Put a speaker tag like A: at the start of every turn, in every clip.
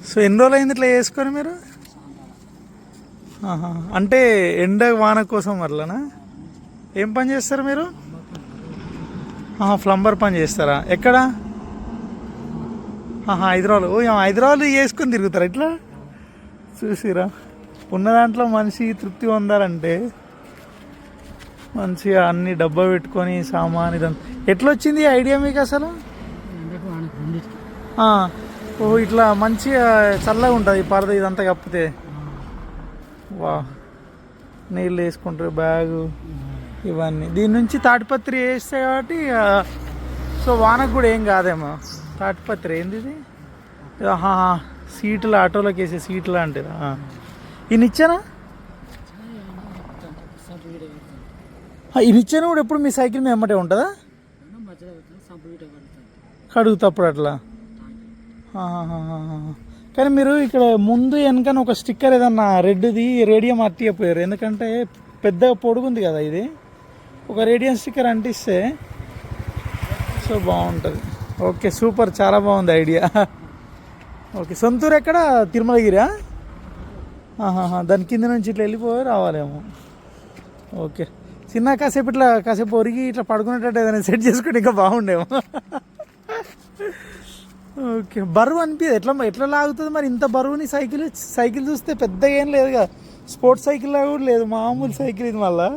A: So ఎన్ని రోజులు అయింది ఇట్లా చేసుకొని మీరు? అంటే ఎండ వాన కోసం అట్లనా? ఏం పని చేస్తారు మీరు? ప్లంబర్ పని చేస్తారా? ఎక్కడ? హైదరాబాద్. హైదరాబాద్ చేసుకొని తిరుగుతారా ఇట్లా? చూసిరా, ఉన్న దాంట్లో మనిషి తృప్తి పొందాలంటే మంచిగా అన్ని డబ్బా పెట్టుకొని సామాన్ ఇదంతా. ఎట్లా వచ్చింది ఐడియా మీకు అసలు? ఇట్లా మంచిగా చల్లగా ఉంటుంది పరద ఇదంతా కప్పితే. వా, నీళ్ళు వేసుకుంటారు, బ్యాగు ఇవన్నీ. దీని నుంచి తాటిపత్రి వేస్తే కాబట్టి సో వానకు కూడా ఏం కాదేమో. తాటిపత్రి ఏంది ఇది? సీట్లు, ఆటోలోకి వేసే సీట్లు లాంటిది. ఇది ఇచ్చానా? ఇది ఇచ్చాను కూడా. ఎప్పుడు మీ సైకిల్ మీద ఎమ్మటే ఉంటుందా? కడుగుతప్పుడు అట్లా. కానీ మీరు ఇక్కడ ముందు వెనకన ఒక స్టిక్కర్ ఏదన్నా రెడ్ది రేడియం అట్టిపోయారు. ఎందుకంటే పెద్దగా పొడుగుంది కదా ఇది. ఒక రేడియం స్టిక్కర్ అంటిస్తే సో బాగుంటుంది. ఓకే, సూపర్, చాలా బాగుంది ఐడియా. ఓకే, సొంతూరు ఎక్కడ? తిరుమలగిరా? దాని కింద నుంచి ఇట్లా వెళ్ళిపోయి రావాలేమో. ఓకే, చిన్న కాసేపు ఇట్లా కాసేపు ఒరిగి ఇట్లా పడుకునేటట్టు ఏదైనా సెట్ చేసుకుంటే ఇంకా బాగుండేమో. ఓకే, బరువు అనిపించదు. ఎట్లా లాగుతుంది మరి ఇంత బరువుని? సైకిల్ చూస్తే పెద్దగా ఏం లేదు కదా, స్పోర్ట్స్ సైకిల్ లాగా కూడా లేదు, మామూలు సైకిల్ ఇది. మళ్ళా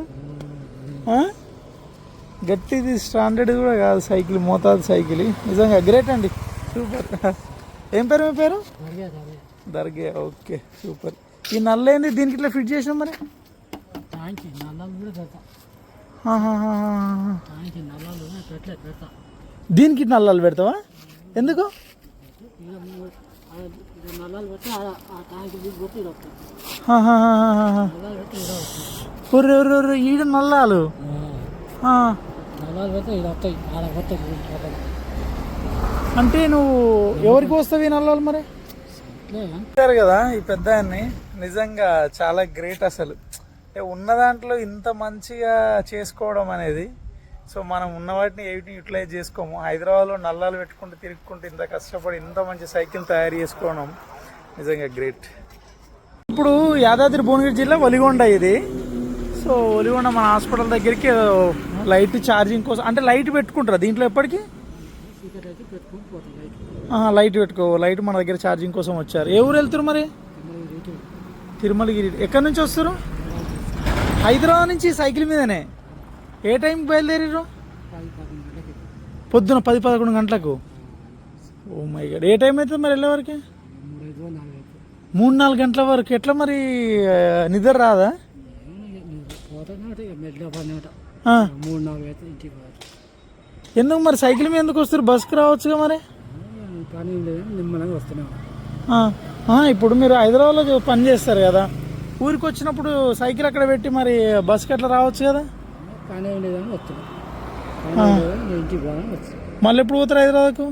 A: గట్టిది, స్టాండర్డ్ కూడా కాదు సైకిల్, మోతాదు సైకిల్. నిజంగా గ్రేట్ అండి, సూపర్. ఏం పేరు మీ పేరు? దర్గే. Okay, super. ఈ నల్ల ఏంది దీనికి ఇట్లా ఫిట్ చేసినాం మరి? దీనికి నల్లాలు పెడతావా? ఎందుకు? ఈడ నల్లాలు అంటే నువ్వు ఎవరికి వస్తావు ఈ నల్లాలు మరి? అంటారు కదా ఈ పెద్ద ఆయన్ని. నిజంగా చాలా గ్రేట్ అసలు. అంటే ఉన్న దాంట్లో ఇంత మంచిగా చేసుకోవడం అనేది. సో మనం ఉన్న వాటిని ఏమిటి యూటిలైజ్ చేసుకోము. హైదరాబాద్లో నల్లాలు పెట్టుకుంటూ తిరుగుకుంటూ ఇంత కష్టపడి ఇంత మంచి సైకిల్ తయారు చేసుకోవడం నిజంగా గ్రేట్. ఇప్పుడు యాదాద్రి భువనగిరి జిల్లా ఒలిగొండ ఇది. సో ఒలిగొండ మన హాస్పిటల్ దగ్గరికి లైట్ ఛార్జింగ్ కోసం, అంటే లైట్ పెట్టుకుంటారా దీంట్లో ఎప్పటికీ? లైట్ మన దగ్గర ఛార్జింగ్ కోసం వచ్చారు. ఏ ఊరు వెళ్తారు మరి? తిరుమలగిరి. ఎక్కడి నుంచి వస్తారు? హైదరాబాద్ నుంచి సైకిల్ మీదనే. ఏ టైంకి బయలుదేరారు? పొద్దున 10-11 గంటలకు. Oh my God. ఏ టైం అవుతుంది మరి వెళ్ళేవరకు? 3-4 గంటల వరకు. ఎట్లా మరి నిద్ర రాదా? ఎందుకు మరి సైకిల్ మీద ఎందుకు వస్తారు? బస్కి రావచ్చుగా మరి. ఇప్పుడు మీరు హైదరాబాద్లో పని చేస్తారు కదా, ఊరికి వచ్చినప్పుడు సైకిల్ అక్కడ పెట్టి మరి బస్కి అట్లా రావచ్చు కదా. మళ్ళీ ఎప్పుడు పోతారు హైదరాబాద్కు?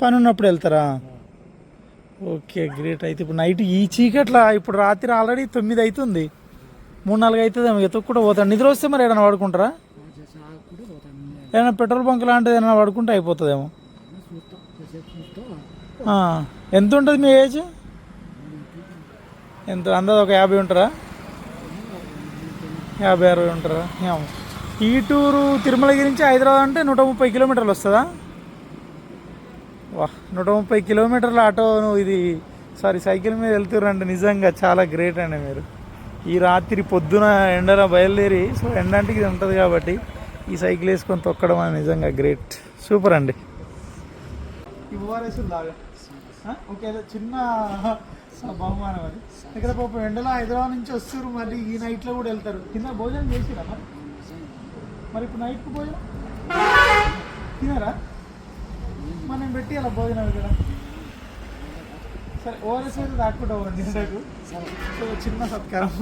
A: పని ఉన్నప్పుడు వెళ్తారా? Okay, great. అయితే ఇప్పుడు నైట్ ఈ చీకట్లా, ఇప్పుడు రాత్రి ఆల్రెడీ 9 అవుతుంది, 3-4 అవుతుంది ఏమో. ఎత్తుకు కూడా పోతాను. నిద్ర వస్తే మరి ఏదైనా పడుకుంటారా? ఏదైనా పెట్రోల్ బంక్ లాంటిది ఏదైనా పడుకుంటే అయిపోతుందేమో. ఎంత ఉంటుంది మీ ఏజ్? ఎంత అందరూ? ఒక 50 ఉంటారా? 50-60 ఉంటారా? ఈటూరు తిరుమలగిరి నుంచి హైదరాబాద్ అంటే 130 కిలోమీటర్లు వస్తుందా? వా, 130 కిలోమీటర్ల ఆటో ఇది సైకిల్ మీద వెళ్తుర్రండి. నిజంగా చాలా గ్రేట్ అండి మీరు. ఈ రాత్రి పొద్దున ఎండలో బయలుదేరి, సో ఎండంటికి ఇది ఉంటుంది కాబట్టి ఈ సైకిల్ వేసుకొని తొక్కడం అని నిజంగా గ్రేట్, సూపర్ అండి. ఓకే, చిన్న బహుమానం అది. ఇక్కడ పాపం ఎండలో హైదరాబాద్ నుంచి వస్తారు, మళ్ళీ ఈ నైట్లో కూడా వెళ్తారు. కింద భోజనం చేసిరా మరి? ఇప్పుడు నైట్కి భోజనం తినారా? మనం పెట్టి అలా భోజనం ఇక్కడ. సరే, ఓఆర్ఎస్ అయితే దాక్కుంటా పోండి ఎండకు. సో చిన్న సత్కారం.